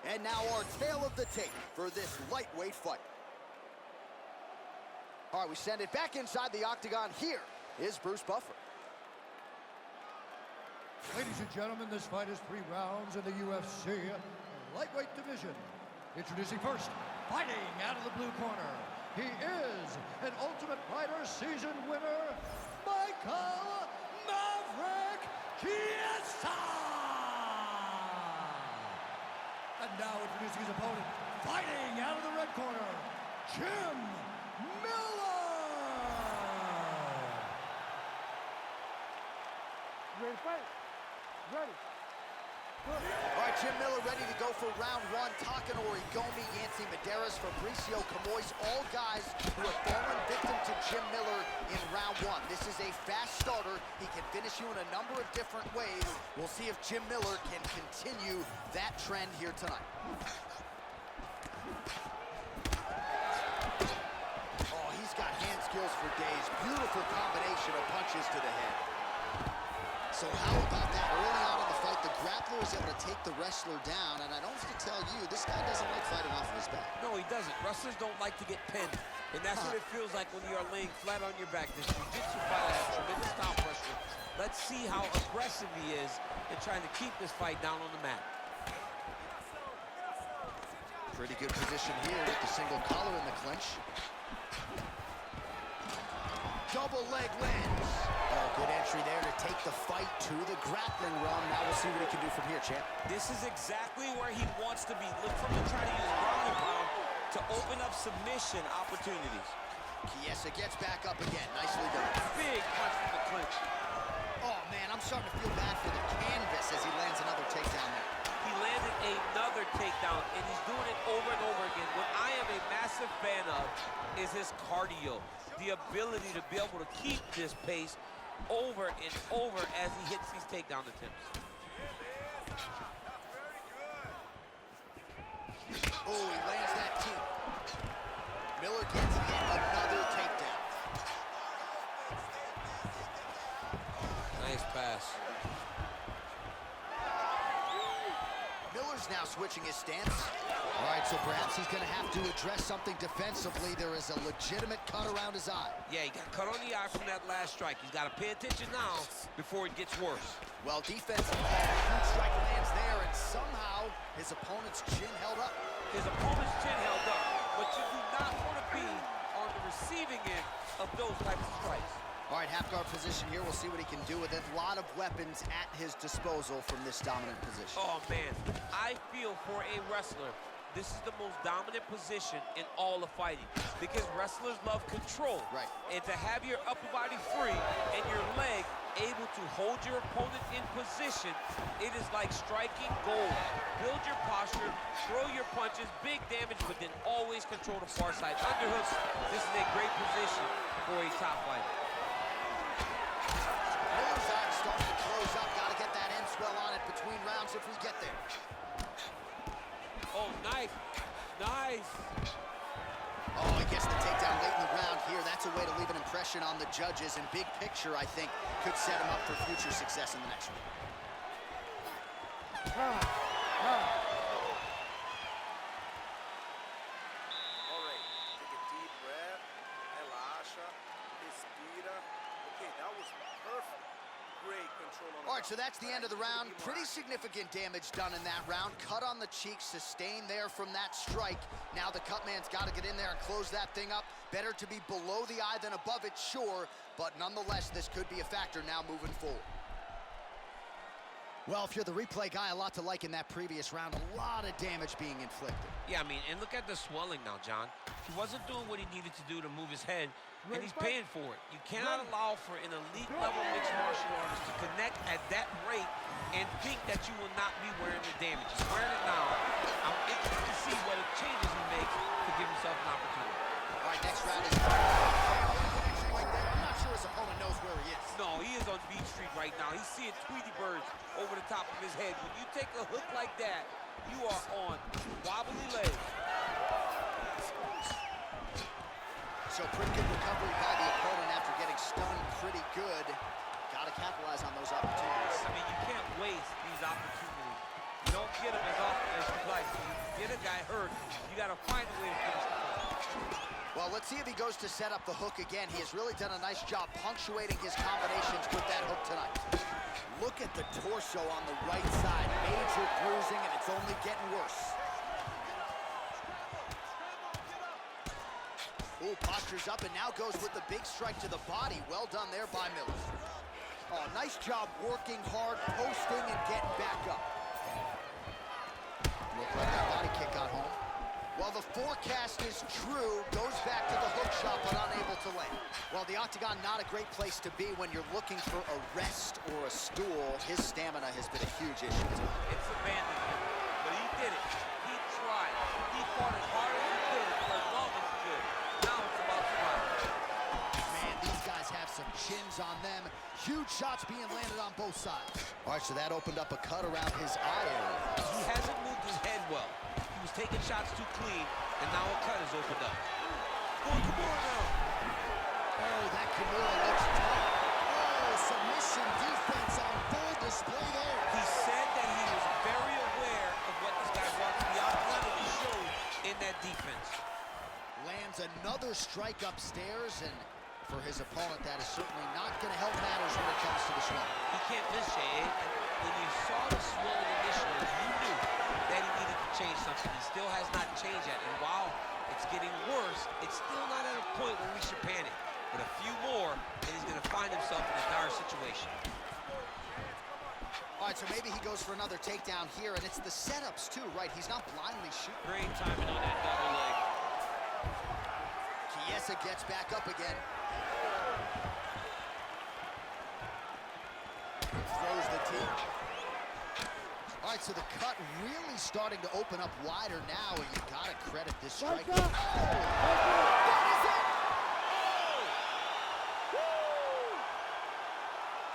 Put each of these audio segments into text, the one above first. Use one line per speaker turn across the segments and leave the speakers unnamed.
And now our tale of the tape for this lightweight fight. All right, we send it back inside the octagon. Here is Bruce Buffer.
Ladies and gentlemen, this fight is 3 rounds in the UFC lightweight division. Introducing first, fighting out of the blue corner. He is an Ultimate Fighter season winner, Micheal Maverick Chiesa! And now introducing his opponent, fighting out of the red corner, Jim Miller!
Ready to fight? Ready.
All right, Jim Miller ready to go for round 1. Takanori, Gomi, Yancy Medeiros, Fabricio Camois, all guys who have fallen victim to Jim Miller in round 1. This is a fast starter. He can finish you in a number of different ways. We'll see if Jim Miller can continue that trend here tonight. Oh, he's got hand skills for days. Beautiful combination of punches to the head. So how about that? Early on in the fight, the grappler is able to take the wrestler down, and I don't have to tell you, this guy doesn't like fighting off of his back.
No, he doesn't. Wrestlers don't like to get pinned, and that's what it feels like when you are laying flat on your back. This jiu-jitsu fighter has tremendous top pressure. Let's see how aggressive he is in trying to keep this fight down on the mat.
Pretty good position here with the single collar in the clinch. Double leg lands. Oh, good entry there to take the fight to the grappling realm. Now we'll see what he can do from here, champ.
This is exactly where he wants to be. Look for him to try to use ground and pound to open up submission opportunities.
Chiesa gets back up again. Nicely done.
Big punch from the clinch.
Oh, man, I'm starting to feel bad for the canvas as he lands another takedown there.
He landed another takedown, and he's doing it over and over again. What I am a massive fan of is his cardio, the ability to be able to keep this pace over and over as he hits these takedown attempts.
Oh, he lands that kick. Miller gets hit, another takedown.
Nice pass.
Miller's now switching his stance. All right, so perhaps he's going to have to address something defensively. There is a legitimate cut around his eye.
Yeah, he got cut on the eye from that last strike. He's got to pay attention now before it gets worse.
Well, defensively, a huge strike lands there, and somehow his opponent's chin held up.
His opponent's chin held up, but you do not want to be on the receiving end of those types of strikes.
All right, half guard position here. We'll see what he can do with it. A lot of weapons at his disposal from this dominant position.
Oh, man. I feel for a wrestler, this is the most dominant position in all of fighting because wrestlers love control.
Right.
And to have your upper body free and your leg able to hold your opponent in position, it is like striking gold. Build your posture, throw your punches, big damage, but then always control the far side. Underhooks, this is a great position for a top fighter.
Miller's eye starting to close up. Got to get that end swell on it between rounds if we get there.
Oh, nice. Nice.
Oh, he gets the takedown late in the round here. That's a way to leave an impression on the judges, and big picture, I think, could set him up for future success in the next one.
Ah.
All right, take a deep breath, relaxa, respira. Okay, that was perfect. Great control on the
All right, so that's the end of the round. Pretty significant damage done in that round. Cut on the cheek, sustained there from that strike. Now the cut man's got to get in there and close that thing up. Better to be below the eye than above it, sure, but nonetheless, this could be a factor now moving forward. Well, if you're the replay guy, a lot to like in that previous round. A lot of damage being inflicted.
Yeah, I mean, and look at the swelling now, John. He wasn't doing what he needed to do to move his head, and he's paying for it. You cannot allow for an elite-level mixed martial artist to connect at that rate and think that you will not be wearing the damage. He's wearing it now. I'm interested to see what changes he makes to give himself an opportunity.
All right, next round is... Like that. I'm not sure his opponent knows where he is.
No, he is on Beach Street right now. He's seeing Tweety birds over the top of his head. When you take a hook like that, you are on wobbly legs.
So pretty good recovery by the opponent after getting stunned pretty good. Got to capitalize on those opportunities.
I mean, you can't waste these opportunities. You don't get them as often as you'd like to. get a guy hurt, you got to find a way to finish the fight.
Well, let's see if he goes to set up the hook again. He has really done a nice job punctuating his combinations with that hook tonight. Look at the torso on the right side. Major bruising, and it's only getting worse. Ooh, postures up and now goes with the big strike to the body. Well done there by Miller. Oh, nice job working hard, posting, and getting back up. Looked like that body kick got home. Well, the forecast is true. Goes back to the hook shot, but unable to land. Well, the octagon, not a great place to be when you're looking for a rest or a stool. His stamina has been a huge issue tonight.
It's abandoned him, but he did it. He tried. He fought as hard as he could for as long as he could. Now it's about survival.
Man, these guys have some chins on them. Huge shots being landed on both sides. All right, so that opened up a cut around his eye area.
He hasn't moved his head well. He was taking shots too clean, and now a cut is opened up. Oh, Kimura now.
Oh, that Kimura looks tough. Oh, submission defense on full display there.
He said that he was very aware of what this guy brought to the octagon, and he showed in that defense.
Lands another strike upstairs, and for his opponent, that is certainly not going to help matters when it comes to the swing.
He can't miss, Jay. And when you saw the swelling initially, you knew that he needed to change something. He still has not changed that. And while it's getting worse, it's still not at a point where we should panic. But a few more, and he's going to find himself in a dire situation.
All right, so maybe he goes for another takedown here, and it's the setups, too, right? He's not blindly shooting.
Great timing on that double leg.
Chiesa gets back up again. Throws the team. All right, so the cut really starting to open up wider now, and you gotta credit this strike.
Right there.
That is it!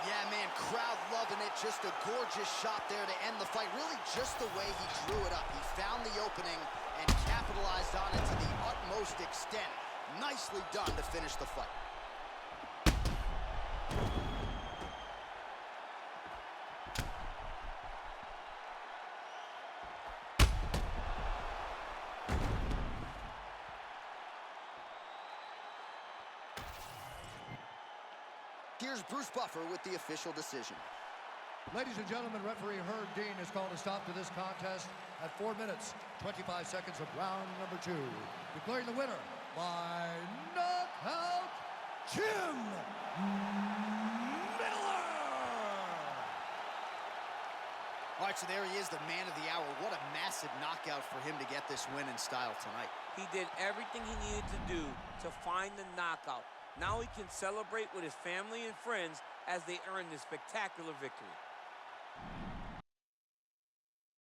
Yeah, man, crowd loving it. Just a gorgeous shot there to end the fight. Really just the way he drew it up. He found the opening and capitalized on it to the utmost extent. Nicely done to finish the fight. Here's Bruce Buffer with the official decision.
Ladies and gentlemen, referee Herb Dean has called a stop to this contest at 4 minutes, 25 seconds of round number 2. Declaring the winner by knockout, Jim Miller!
All right, so there he is, the man of the hour. What a massive knockout for him to get this win in style tonight.
He did everything he needed to do to find the knockout. Now he can celebrate with his family and friends as they earn this spectacular victory.